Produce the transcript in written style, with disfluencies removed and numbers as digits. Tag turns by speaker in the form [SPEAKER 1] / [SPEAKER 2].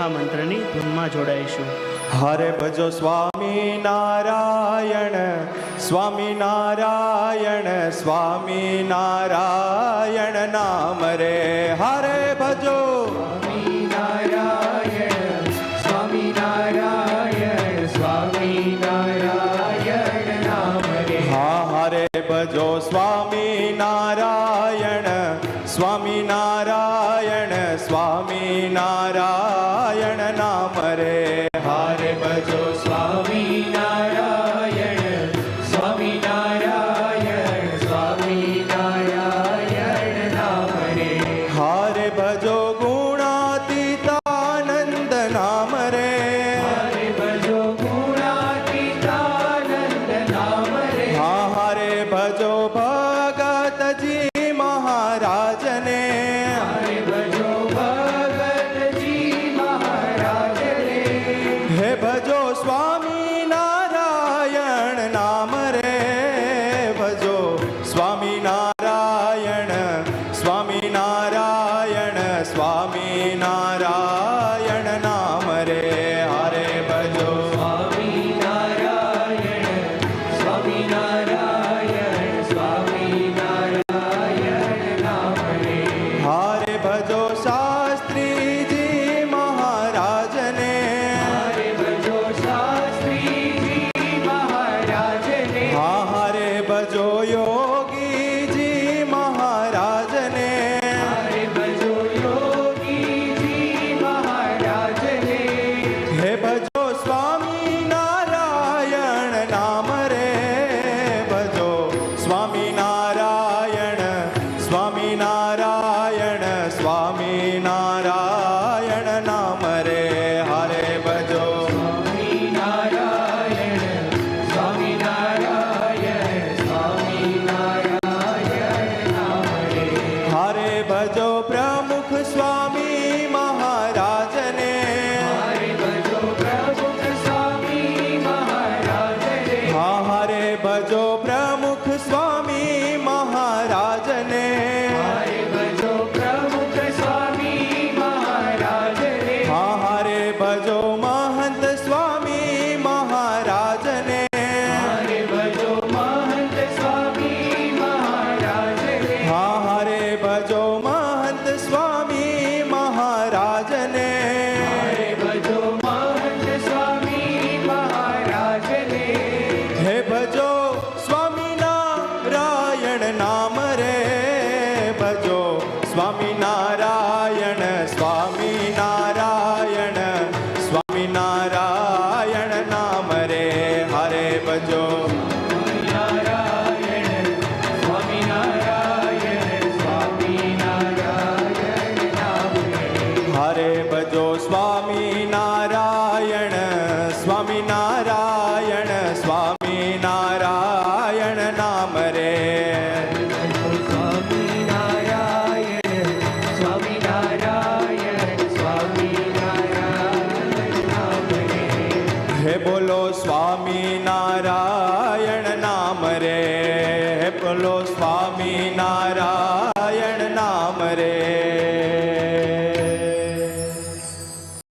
[SPEAKER 1] મહામંત્રની ધૂનમાં જોડાઈશું.
[SPEAKER 2] હરે ભજો સ્વામી નારાયણ, સ્વામી નારાયણ, સ્વામી નારાયણ નામ રે. હરે ભજો
[SPEAKER 3] સ્વામી નારાયણ, સ્વામી નારાયણ, સ્વામી નારાયણ નામ રે.
[SPEAKER 2] હા હરે ભજો સ્વામી નારાયણ, સ્વામી નારાયણ, સ્વામી નારાયણ નામ રે.
[SPEAKER 3] હરે ભજો સ્વામી નારાયણ, સ્વામી નારાયણ, સ્વામી નારાયણ નામ રે.
[SPEAKER 2] હરે ભજો ગુણાતીતાનંદ નામ રે.
[SPEAKER 3] હરે ભજો ગુણાતીતાનંદ નામ રે.
[SPEAKER 2] હા હરે ભજો ભગતજી મહારાજને.
[SPEAKER 3] હરે ભજો ભગતજી મહારાજને.
[SPEAKER 2] હે ભજો સ્વામી નારાયણ નામ રે. ભજો સ્વામી નારાયણ, સ્વામી નારાયણ, સ્વામી નારાયણ નામ રે. હરે ભજો
[SPEAKER 3] સ્વામી નારાયણ, સ્વામી નારાયણ, સ્વામી નારાયણ નામ રે.
[SPEAKER 2] હરે ભજો શાસ્ત્રીજી મહારાજને.
[SPEAKER 3] હરે ભજો શાસ્ત્રીજી મહારાજને.
[SPEAKER 2] હા હરે ભજો યોગીજી મહારાજને.
[SPEAKER 3] હરે ભજો યોગીજી મહારાજને.
[SPEAKER 2] હે ભજો સ્વામી નારાયણ નામ રે. ભજો સ્વામી નારાયણ, સ્વામી નારાયણ, સ્વામી નારાયણ નામ રે. હરે ભજો
[SPEAKER 3] સ્વામી નારાયણ, સ્વામી નારાયણ, સ્વામી નારાયણ નામ રે.
[SPEAKER 2] હરે ભજો પ્રમુખ સ્વામી મહારાજને.
[SPEAKER 3] હરે ભજો પ્રમુખ સ્વામી મહારાજને.
[SPEAKER 2] હા હરે ભજો પ્રમુખ સ્વામી મહારાજને.
[SPEAKER 3] હરે ભજો પ્રમુખ સ્વામી મહારાજને.
[SPEAKER 2] હા હરે ભજો મહંત સ્વામી મહારાજને.
[SPEAKER 3] હરે ભજો મહંત સ્વામી મહારાજને.
[SPEAKER 2] હા હરે ભજો મહંત સ્વામી મહારાજને.
[SPEAKER 3] હરે ભજો મહંત સ્વામી મહારાજને.
[SPEAKER 2] હે ભજો સ્વામી નારાયણ નામ રે. ભજો સ્વામી નારાયણ, સ્વામી નારાયણ, સ્વામી નારાયણ નામ રે. હરે ભજો
[SPEAKER 3] નારાયણ, સ્વામી નારાયણ, સ્વામી નારાયણ નામ રે.
[SPEAKER 2] હરે ભજો સ્વામી નારાયણ, સ્વામી નારાયણ, સ્વામી નારાયણ નામ રે.
[SPEAKER 3] સ્વામી નારાયણ, સ્વામી નારાયણ, સ્વામી નારાયણ નામ રે.
[SPEAKER 2] હે બોલો સ્વામી નારાયણ નામ રે. હે બોલો સ્વામી નારાયણ નામ રે.